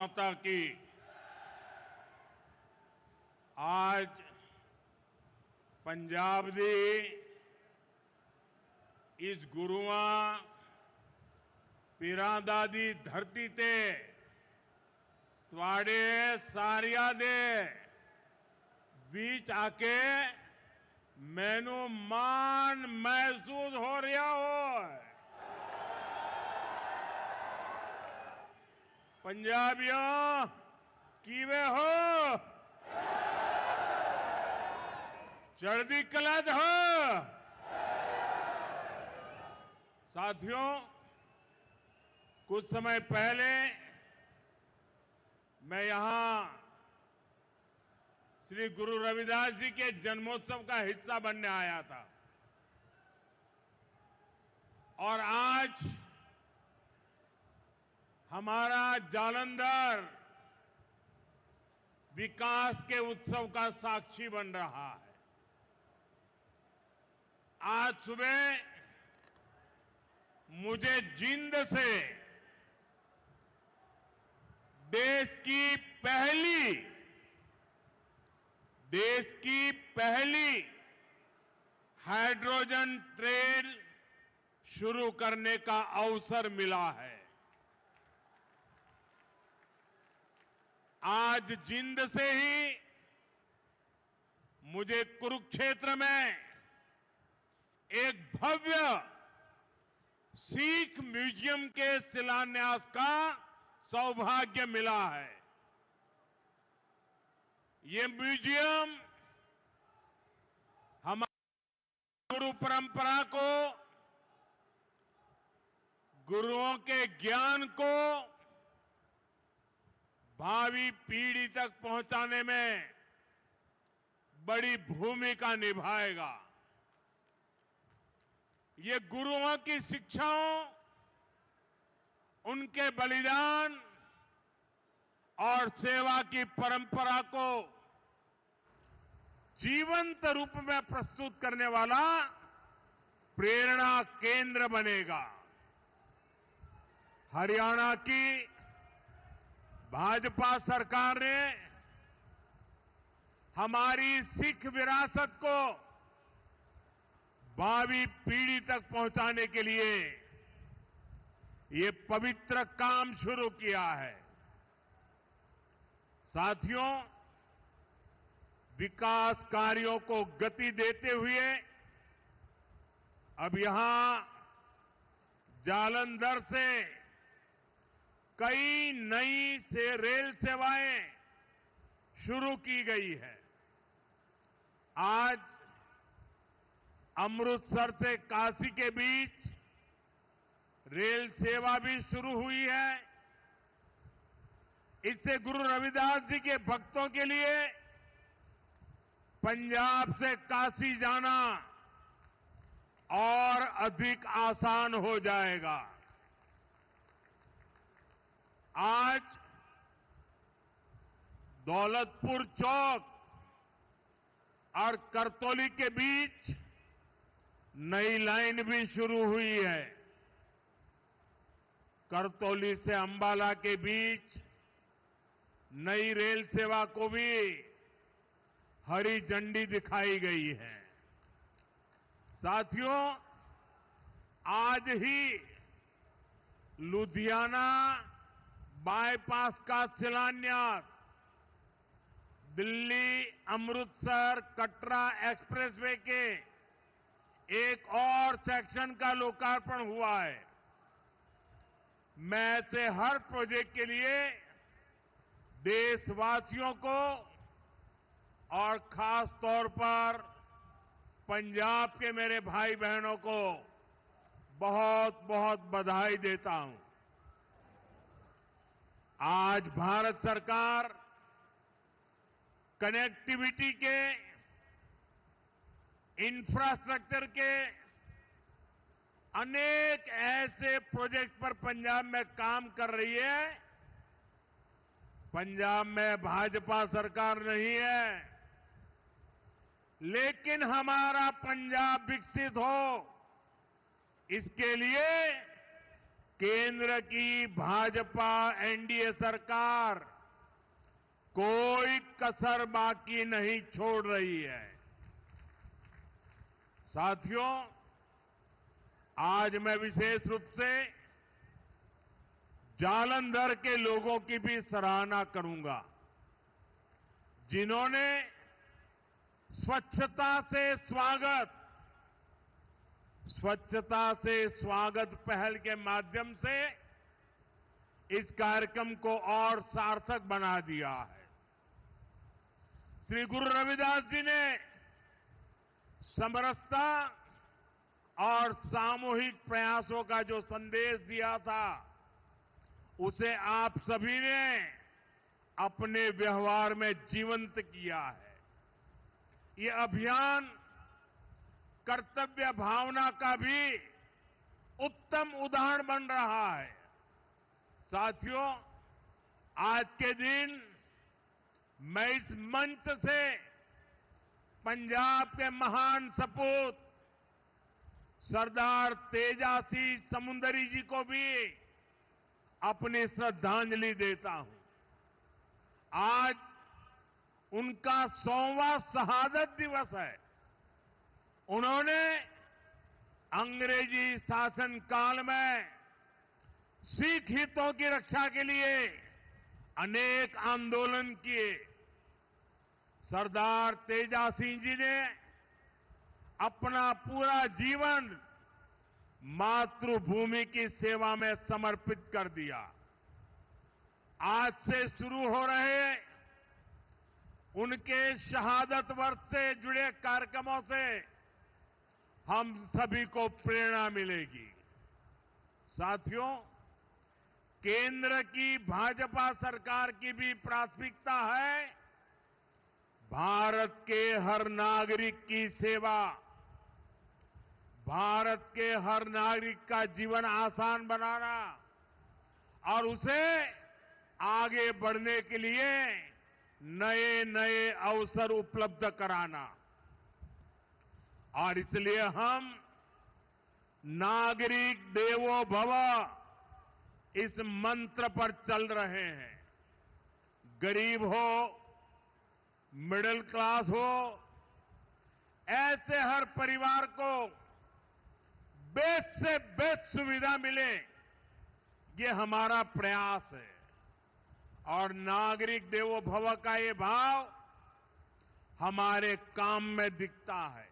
माता की आज पंजाब दी इस गुरुआं पीरां दा दी धरती ते तुहाडे सारियां दे बीच आके मैनू मान महसूस हो रहा हो। पंजाबियों किवे हो? चढ़दी कला च हो? साथियों, कुछ समय पहले मैं यहां श्री गुरु रविदास जी के जन्मोत्सव का हिस्सा बनने आया था और आज हमारा जालंधर विकास के उत्सव का साक्षी बन रहा है। आज सुबह मुझे जींद से देश की पहली हाइड्रोजन ट्रेन शुरू करने का अवसर मिला है। आज जींद से ही मुझे कुरुक्षेत्र में एक भव्य सिख म्यूजियम के शिलान्यास का सौभाग्य मिला है। ये म्यूजियम हमारी गुरु परंपरा को, गुरुओं के ज्ञान को भावी पीढ़ी तक पहुंचाने में बड़ी भूमिका निभाएगा। ये गुरुओं की शिक्षाओं, उनके बलिदान और सेवा की परंपरा को जीवंत रूप में प्रस्तुत करने वाला प्रेरणा केंद्र बनेगा। हरियाणा की भाजपा सरकार ने हमारी सिख विरासत को भावी पीढ़ी तक पहुंचाने के लिए ये पवित्र काम शुरू किया है। साथियों, विकास कार्यों को गति देते हुए अब यहां जालंधर से कई नई रेल सेवाएं शुरू की गई है। आज अमृतसर से काशी के बीच रेल सेवा भी शुरू हुई है। इससे गुरु रविदास जी के भक्तों के लिए पंजाब से काशी जाना और अधिक आसान हो जाएगा। आज दौलतपुर चौक और करतौली के बीच नई लाइन भी शुरू हुई है। करतौली से अंबाला के बीच नई रेल सेवा को भी हरी झंडी दिखाई गई है। साथियों, आज ही लुधियाना बाईपास का शिलान्यास, दिल्ली अमृतसर कटरा एक्सप्रेसवे के एक और सेक्शन का लोकार्पण हुआ है। मैं ऐसे हर प्रोजेक्ट के लिए देशवासियों को और खास तौर पर पंजाब के मेरे भाई बहनों को बहुत बहुत बधाई देता हूं। आज भारत सरकार कनेक्टिविटी के, इंफ्रास्ट्रक्चर के अनेक ऐसे प्रोजेक्ट पर पंजाब में काम कर रही है। पंजाब में भाजपा सरकार नहीं है, लेकिन हमारा पंजाब विकसित हो, इसके लिए केंद्र की भाजपा एनडीए सरकार कोई कसर बाकी नहीं छोड़ रही है। साथियों, आज मैं विशेष रूप से जालंधर के लोगों की भी सराहना करूंगा, जिन्होंने स्वच्छता से स्वागत पहल के माध्यम से इस कार्यक्रम को और सार्थक बना दिया है। श्री गुरु रविदास जी ने समरसता और सामूहिक प्रयासों का जो संदेश दिया था, उसे आप सभी ने अपने व्यवहार में जीवंत किया है। ये अभियान कर्तव्य भावना का भी उत्तम उदाहरण बन रहा है। साथियों, आज के दिन मैं इस मंच से पंजाब के महान सपूत सरदार तेजा सिंह समुंदरी जी को भी अपनी श्रद्धांजलि देता हूं। आज उनका 100वां शहादत दिवस है। उन्होंने अंग्रेजी शासन काल में सिख हितों की रक्षा के लिए अनेक आंदोलन किए। सरदार तेजा सिंह जी ने अपना पूरा जीवन मातृभूमि की सेवा में समर्पित कर दिया। आज से शुरू हो रहे उनके शहादत वर्ष से जुड़े कार्यक्रमों से हम सभी को प्रेरणा मिलेगी। साथियों, केंद्र की भाजपा सरकार की भी प्राथमिकता है भारत के हर नागरिक की सेवा, भारत के हर नागरिक का जीवन आसान बनाना और उसे आगे बढ़ने के लिए नए नए अवसर उपलब्ध कराना। और इसलिए हम नागरिक देवो भव इस मंत्र पर चल रहे हैं। गरीब हो, मिडिल क्लास हो, ऐसे हर परिवार को बेस्ट से बेस्ट सुविधा मिले, ये हमारा प्रयास है। और नागरिक देवो भव का ये भाव हमारे काम में दिखता है।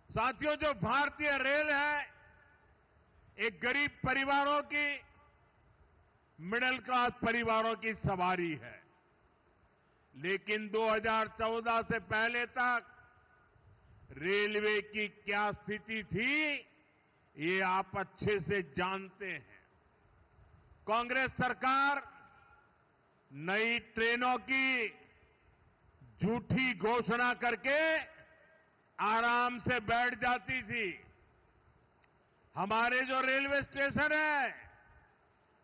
साथियों, जो भारतीय रेल है, एक गरीब परिवारों की, मिडिल क्लास परिवारों की सवारी है। लेकिन 2014 से पहले तक रेलवे की क्या स्थिति थी, ये आप अच्छे से जानते हैं। कांग्रेस सरकार नई ट्रेनों की झूठी घोषणा करके आराम से बैठ जाती थी। हमारे जो रेलवे स्टेशन है,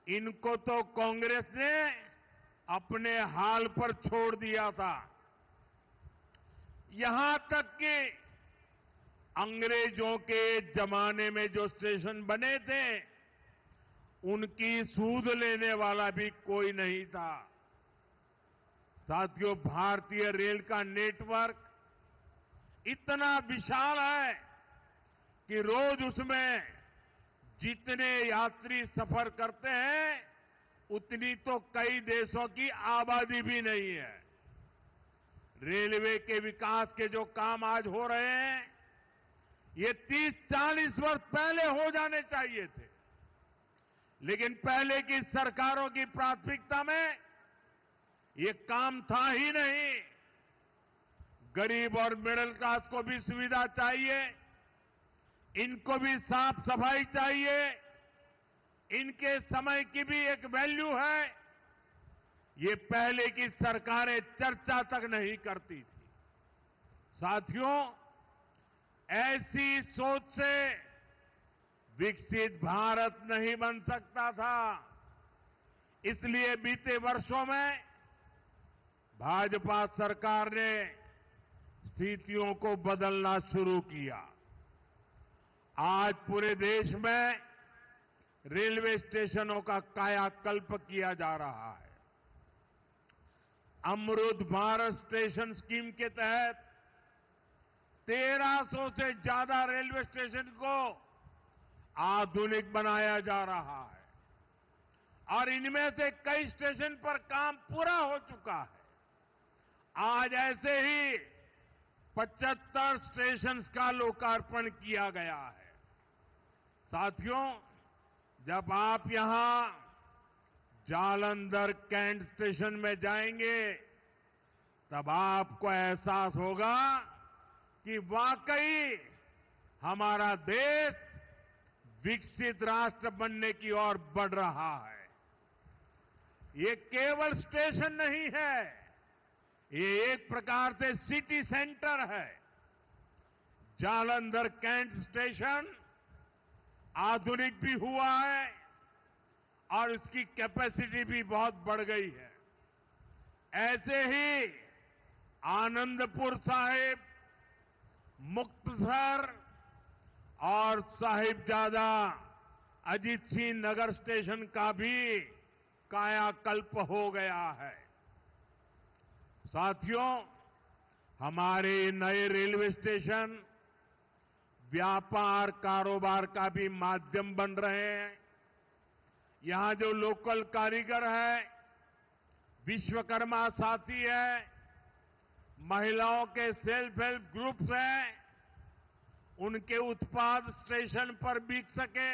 इनको तो कांग्रेस ने अपने हाल पर छोड़ दिया था। यहां तक कि अंग्रेजों के जमाने में जो स्टेशन बने थे, उनकी सूध लेने वाला भी कोई नहीं था। साथियों, भारतीय रेल का नेटवर्क इतना विशाल है कि रोज उसमें जितने यात्री सफर करते हैं, उतनी तो कई देशों की आबादी भी नहीं है। रेलवे के विकास के जो काम आज हो रहे हैं, ये 30-40 वर्ष पहले हो जाने चाहिए थे। लेकिन पहले की सरकारों की प्राथमिकता में ये काम था ही नहीं। गरीब और मिडिल क्लास को भी सुविधा चाहिए, इनको भी साफ सफाई चाहिए, इनके समय की भी एक वैल्यू है। ये पहले की सरकारें चर्चा तक नहीं करती थी। साथियों, ऐसी सोच से विकसित भारत नहीं बन सकता था। इसलिए बीते वर्षों में भाजपा सरकार ने स्थितियों को बदलना शुरू किया। आज पूरे देश में रेलवे स्टेशनों का कायाकल्प किया जा रहा है। अमृत भारत स्टेशन स्कीम के तहत 1300 से ज्यादा रेलवे स्टेशन को आधुनिक बनाया जा रहा है और इनमें से कई स्टेशन पर काम पूरा हो चुका है। आज ऐसे ही 75 स्टेशन का लोकार्पण किया गया है। साथियों, जब आप यहां जालंधर कैंट स्टेशन में जाएंगे तब आपको एहसास होगा कि वाकई हमारा देश विकसित राष्ट्र बनने की ओर बढ़ रहा है। ये केवल स्टेशन नहीं है, ये एक प्रकार से सिटी सेंटर है। जालंधर कैंट स्टेशन आधुनिक भी हुआ है और इसकी कैपेसिटी भी बहुत बढ़ गई है। ऐसे ही आनंदपुर साहिब, मुक्तसर और साहिबजादा अजीत सिंह नगर स्टेशन का भी कायाकल्प हो गया है। साथियों, हमारे नए रेलवे स्टेशन व्यापार कारोबार का भी माध्यम बन रहे हैं। यहां जो लोकल कारीगर है, विश्वकर्मा साथी है, महिलाओं के सेल्फ हेल्प ग्रुप्स हैं, उनके उत्पाद स्टेशन पर बिक सके,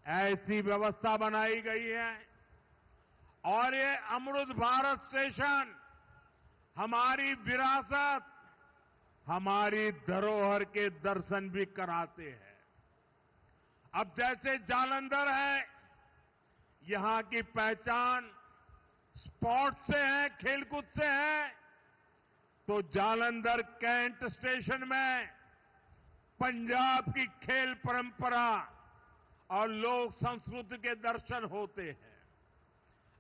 ऐसी व्यवस्था बनाई गई है। और ये अमृत भारत स्टेशन हमारी विरासत, हमारी धरोहर के दर्शन भी कराते हैं। अब जैसे जालंधर है, यहां की पहचान स्पोर्ट्स से है, खेलकूद से है, तो जालंधर कैंट स्टेशन में पंजाब की खेल परंपरा और लोक संस्कृति के दर्शन होते हैं।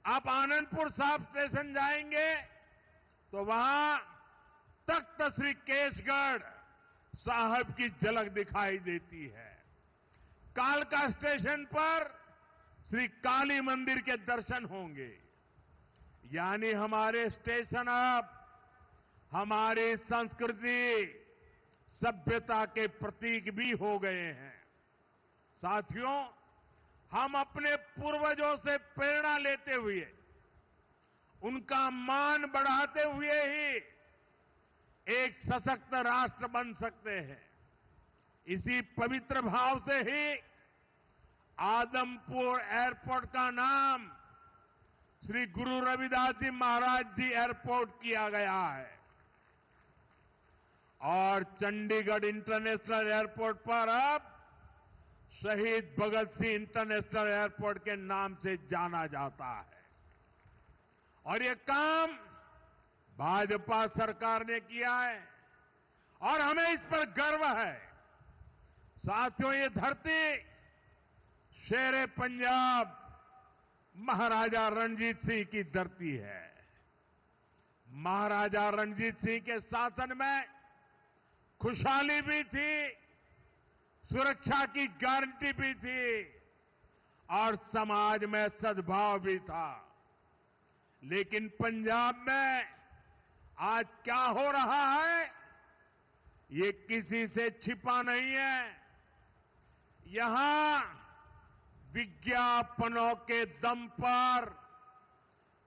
आप आनंदपुर साहिब स्टेशन जाएंगे तो वहां तख्त श्री केसगढ़ साहब की झलक दिखाई देती है। कालका स्टेशन पर श्री काली मंदिर के दर्शन होंगे। यानी हमारे स्टेशन अब हमारी संस्कृति, सभ्यता के प्रतीक भी हो गए हैं। साथियों, हम अपने पूर्वजों से प्रेरणा लेते हुए, उनका मान बढ़ाते हुए ही एक सशक्त राष्ट्र बन सकते हैं। इसी पवित्र भाव से ही आदमपुर एयरपोर्ट का नाम श्री गुरु रविदास जी महाराज जी एयरपोर्ट किया गया है और चंडीगढ़ इंटरनेशनल एयरपोर्ट पर अब शहीद भगत सिंह इंटरनेशनल एयरपोर्ट के नाम से जाना जाता है। और ये काम भाजपा सरकार ने किया है और हमें इस पर गर्व है। साथियों, ये धरती शेरे पंजाब महाराजा रणजीत सिंह की धरती है। महाराजा रणजीत सिंह के शासन में खुशहाली भी थी, सुरक्षा की गारंटी भी थी और समाज में सद्भाव भी था। लेकिन पंजाब में आज क्या हो रहा है, ये किसी से छिपा नहीं है। यहां विज्ञापनों के दम पर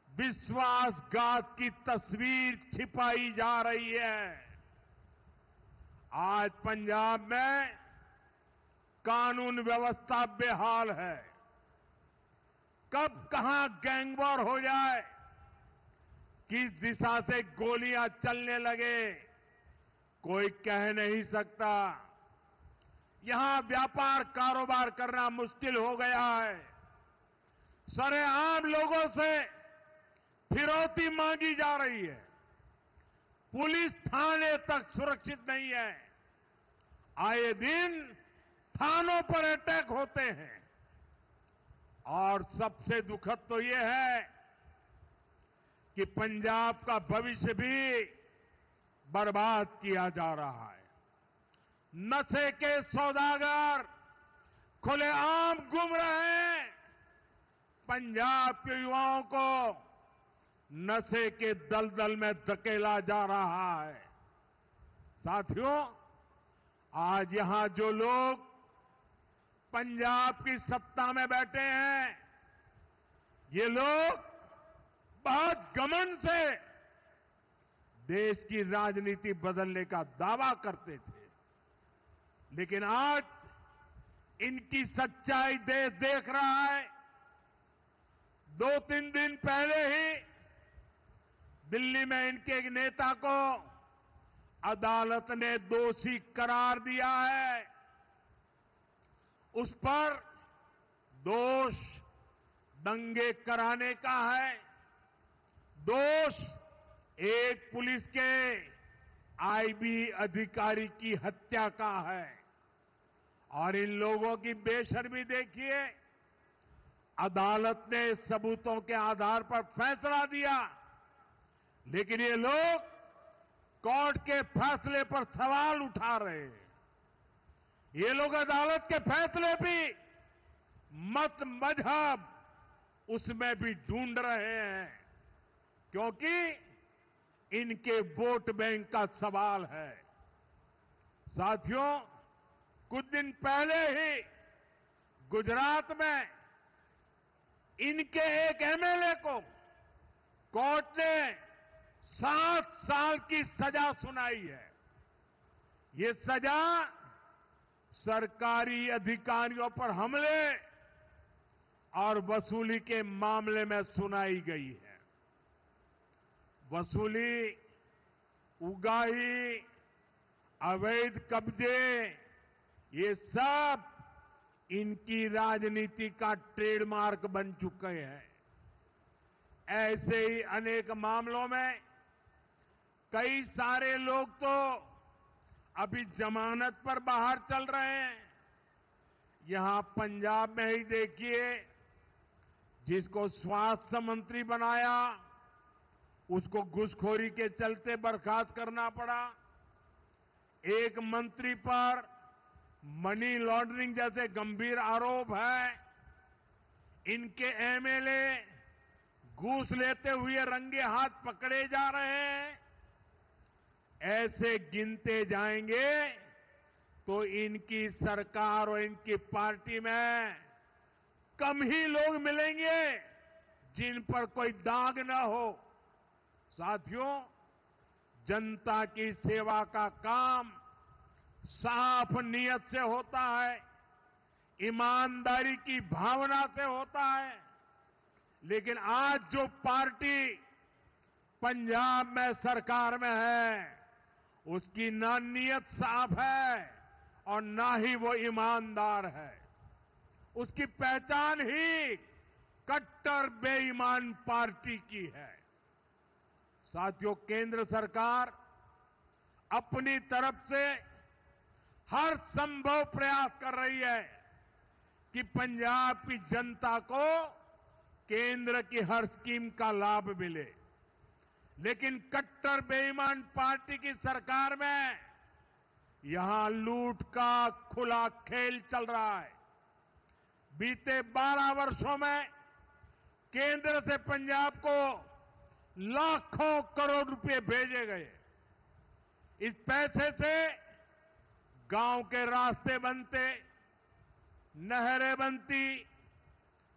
विश्वासघात की तस्वीर छिपाई जा रही है। आज पंजाब में कानून व्यवस्था बेहाल है। कब कहां गैंगवॉर हो जाए, किस दिशा से गोलियां चलने लगे, कोई कह नहीं सकता। यहां व्यापार कारोबार करना मुश्किल हो गया है। सरेआम लोगों से फिरौती मांगी जा रही है। पुलिस थाने तक सुरक्षित नहीं है। आए दिन थानों पर अटैक होते हैं और सबसे दुखद तो ये है कि पंजाब का भविष्य भी बर्बाद किया जा रहा है। नशे के सौदागर खुलेआम घूम रहे हैं। पंजाब के युवाओं को नशे के दलदल में धकेला जा रहा है। साथियों, आज यहां जो लोग पंजाब की सत्ता में बैठे हैं, ये लोग बहुत घमंड से देश की राजनीति बदलने का दावा करते थे, लेकिन आज इनकी सच्चाई देश देख रहा है। 2-3 दिन पहले ही दिल्ली में इनके एक नेता को अदालत ने दोषी करार दिया है। उस पर दोष दंगे कराने का है, दोष एक पुलिस के आईबी अधिकारी की हत्या का है। और इन लोगों की बेशर्मी देखिए, अदालत ने सबूतों के आधार पर फैसला दिया, लेकिन ये लोग कोर्ट के फैसले पर सवाल उठा रहे हैं। ये लोग अदालत के फैसले भी मत मजहब उसमें भी ढूंढ रहे हैं, क्योंकि इनके वोट बैंक का सवाल है। साथियों, कुछ दिन पहले ही गुजरात में इनके एक एमएलए को कोर्ट ने 7 साल की सजा सुनाई है। ये सजा सरकारी अधिकारियों पर हमले और वसूली के मामले में सुनाई गई है। वसूली, उगाही, अवैध कब्जे, ये सब इनकी राजनीति का ट्रेडमार्क बन चुके हैं। ऐसे ही अनेक मामलों में कई सारे लोग तो अभी जमानत पर बाहर चल रहे हैं। यहां पंजाब में ही देखिए, जिसको स्वास्थ्य मंत्री बनाया उसको घूसखोरी के चलते बर्खास्त करना पड़ा। एक मंत्री पर मनी लॉन्ड्रिंग जैसे गंभीर आरोप है। इनके एमएलए घूस लेते हुए रंगे हाथ पकड़े जा रहे हैं। ऐसे गिनते जाएंगे तो इनकी सरकार और इनकी पार्टी में कम ही लोग मिलेंगे जिन पर कोई दाग न हो। साथियों, जनता की सेवा का काम साफ नीयत से होता है, ईमानदारी की भावना से होता है। लेकिन आज जो पार्टी पंजाब में सरकार में है, उसकी ना नीयत साफ है और ना ही वो ईमानदार है। उसकी पहचान ही कट्टर बेईमान पार्टी की है। साथियों, केंद्र सरकार अपनी तरफ से हर संभव प्रयास कर रही है कि पंजाब की जनता को केंद्र की हर स्कीम का लाभ मिले। लेकिन कट्टर बेईमान पार्टी की सरकार में यहां लूट का खुला खेल चल रहा है। बीते 12 वर्षों में केंद्र से पंजाब को लाखों करोड़ रुपए भेजे गए। इस पैसे से गांव के रास्ते बनते, नहरें बनती,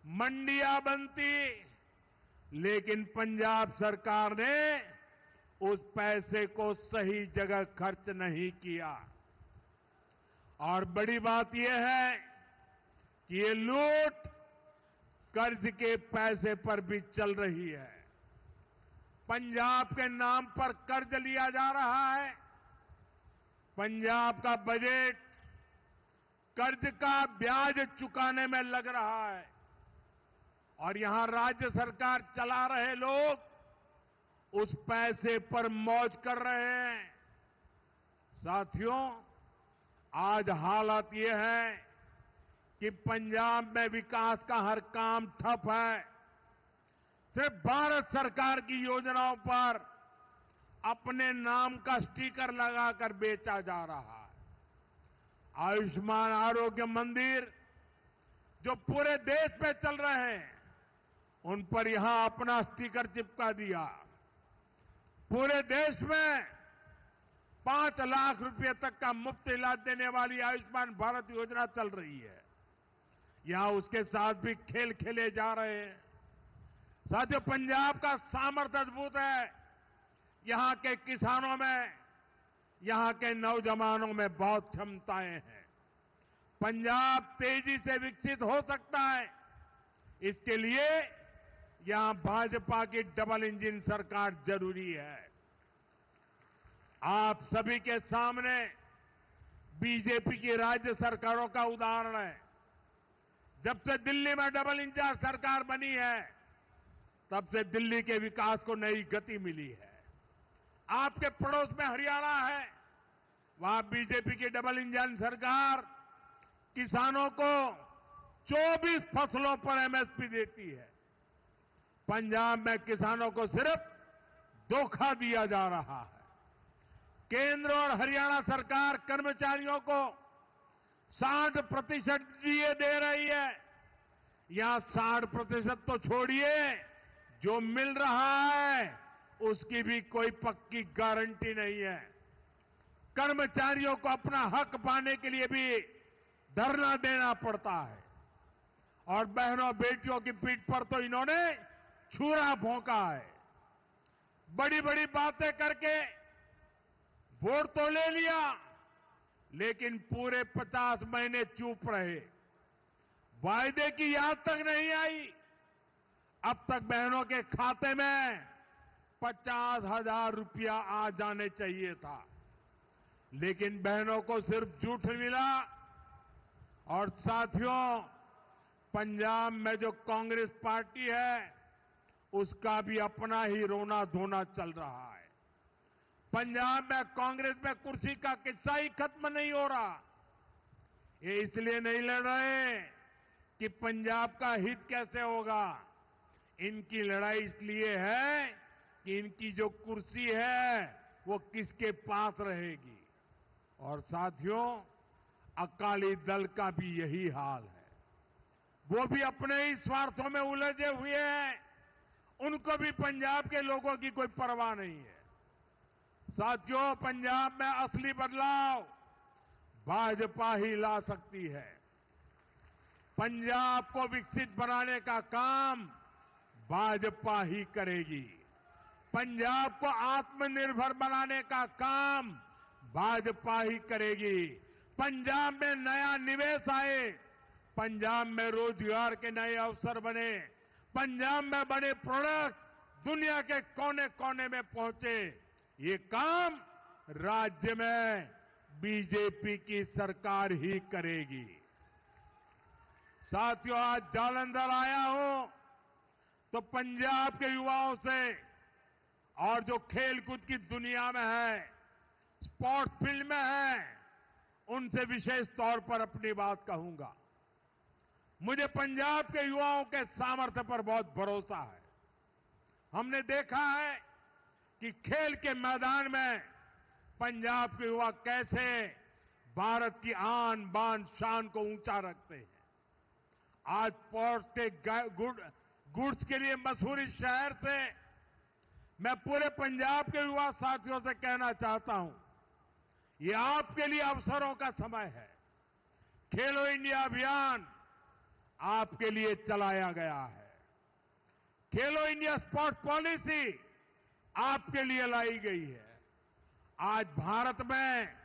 मंडियां बनती, लेकिन पंजाब सरकार ने उस पैसे को सही जगह खर्च नहीं किया। और बड़ी बात यह है कि ये लूट कर्ज के पैसे पर भी चल रही है। पंजाब के नाम पर कर्ज लिया जा रहा है। पंजाब का बजट कर्ज का ब्याज चुकाने में लग रहा है और यहां राज्य सरकार चला रहे लोग उस पैसे पर मौज कर रहे हैं। साथियों, आज हालत यह है कि पंजाब में विकास का हर काम ठप है। सिर्फ भारत सरकार की योजनाओं पर अपने नाम का स्टिकर लगाकर बेचा जा रहा है। आयुष्मान आरोग्य मंदिर जो पूरे देश में चल रहे हैं, उन पर यहां अपना स्टिकर चिपका दिया। पूरे देश में 5 लाख रुपए तक का मुफ्त इलाज देने वाली आयुष्मान भारत योजना चल रही है। यहां उसके साथ भी खेल खेले जा रहे हैं। साथियों, पंजाब का सामर्थ्य अद्भुत है। यहां के किसानों में, यहां के नौजवानों में बहुत क्षमताएं हैं। पंजाब तेजी से विकसित हो सकता है। इसके लिए यहां भाजपा की डबल इंजन सरकार जरूरी है। आप सभी के सामने बीजेपी की राज्य सरकारों का उदाहरण है। जब से दिल्ली में डबल इंजन सरकार बनी है, तब से दिल्ली के विकास को नई गति मिली है। आपके पड़ोस में हरियाणा है, वहां बीजेपी की डबल इंजन सरकार किसानों को 24 फसलों पर एमएसपी देती है। पंजाब में किसानों को सिर्फ धोखा दिया जा रहा है। केंद्र और हरियाणा सरकार कर्मचारियों को 60% डीए दे रही है। यहां 60% तो छोड़िए, जो मिल रहा है उसकी भी कोई पक्की गारंटी नहीं है। कर्मचारियों को अपना हक पाने के लिए भी धरना देना पड़ता है। और बहनों बेटियों की पीठ पर तो इन्होंने छुरा भोंका है। बड़ी बड़ी बातें करके वोट तो ले लिया, लेकिन पूरे 50 महीने चुप रहे। वायदे की याद तक नहीं आई। अब तक बहनों के खाते में 50,000 रुपया आ जाने चाहिए था, लेकिन बहनों को सिर्फ झूठ मिला। और साथियों, पंजाब में जो कांग्रेस पार्टी है, उसका भी अपना ही रोना धोना चल रहा है। पंजाब में कांग्रेस में कुर्सी का किस्सा ही खत्म नहीं हो रहा। ये इसलिए नहीं लड़ रहे कि पंजाब का हित कैसे होगा। इनकी लड़ाई इसलिए है कि इनकी जो कुर्सी है वो किसके पास रहेगी। और साथियों, अकाली दल का भी यही हाल है। वो भी अपने ही स्वार्थों में उलझे हुए हैं। उनको भी पंजाब के लोगों की कोई परवाह नहीं है। साथियों, पंजाब में असली बदलाव भाजपा ही ला सकती है। पंजाब को विकसित बनाने का काम भाजपा ही करेगी। पंजाब को आत्मनिर्भर बनाने का काम भाजपा ही करेगी। पंजाब में नया निवेश आए, पंजाब में रोजगार के नए अवसर बने, पंजाब में बने प्रोडक्ट दुनिया के कोने कोने में पहुंचे, ये काम राज्य में बीजेपी की सरकार ही करेगी। साथियों, आज जालंधर आया हूं तो पंजाब के युवाओं से और जो खेलकूद की दुनिया में है, स्पोर्ट्स फील्ड में है, उनसे विशेष तौर पर अपनी बात कहूंगा। मुझे पंजाब के युवाओं के सामर्थ्य पर बहुत भरोसा है। हमने देखा है कि खेल के मैदान में पंजाब के युवा कैसे भारत की आन बान शान को ऊंचा रखते हैं। आज स्पोर्ट्स के गुड्स के लिए मशहूर इस शहर से मैं पूरे पंजाब के युवा साथियों से कहना चाहता हूं, ये आपके लिए अवसरों का समय है। खेलो इंडिया अभियान आपके लिए चलाया गया है। खेलो इंडिया स्पोर्ट्स पॉलिसी आपके लिए लाई गई है। आज भारत में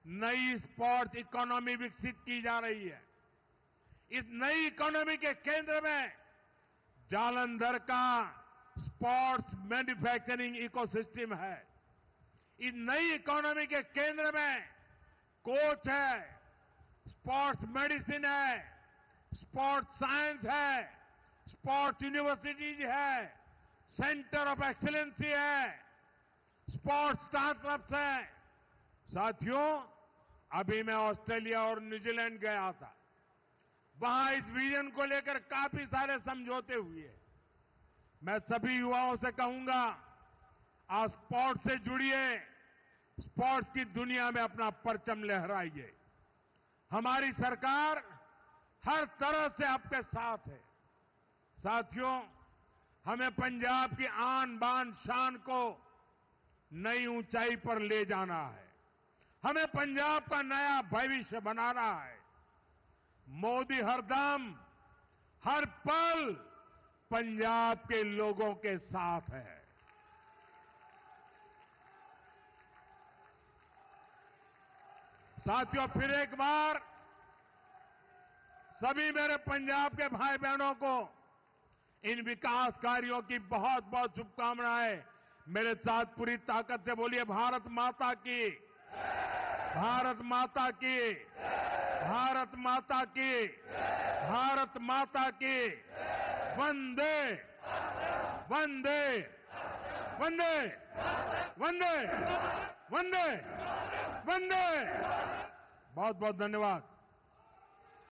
नई स्पोर्ट्स इकोनॉमी विकसित की जा रही है। इस नई इकोनॉमी के केंद्र में जालंधर का स्पोर्ट्स मैन्युफैक्चरिंग इकोसिस्टम है। इस नई इकोनॉमी के केंद्र में कोच है, स्पोर्ट्स मेडिसिन है, स्पोर्ट्स साइंस है, स्पोर्ट्स यूनिवर्सिटीज है, सेंटर ऑफ एक्सीलेंसी है, स्पोर्ट्स स्टार्टअप्स हैं। साथियों, अभी मैं ऑस्ट्रेलिया और न्यूजीलैंड गया था। वहां इस विजन को लेकर काफी सारे समझौते हुए। मैं सभी युवाओं से कहूंगा, आप स्पोर्ट्स से जुड़िए, स्पोर्ट्स की दुनिया में अपना परचम लहराइए। हमारी सरकार हर तरह से आपके साथ है। साथियों, हमें पंजाब की आन बान शान को नई ऊंचाई पर ले जाना है। हमें पंजाब का नया भविष्य बनाना है। मोदी हरदम हर पल पंजाब के लोगों के साथ है। साथियों, फिर एक बार सभी मेरे पंजाब के भाई बहनों को इन विकास कार्यों की बहुत बहुत शुभकामनाएं। मेरे साथ पूरी ताकत से बोलिए, भारत माता की, भारत माता की, भारत माता की, भारत माता की। वंदे वंदे वंदे वंदे वंदे वंदे। बहुत बहुत धन्यवाद।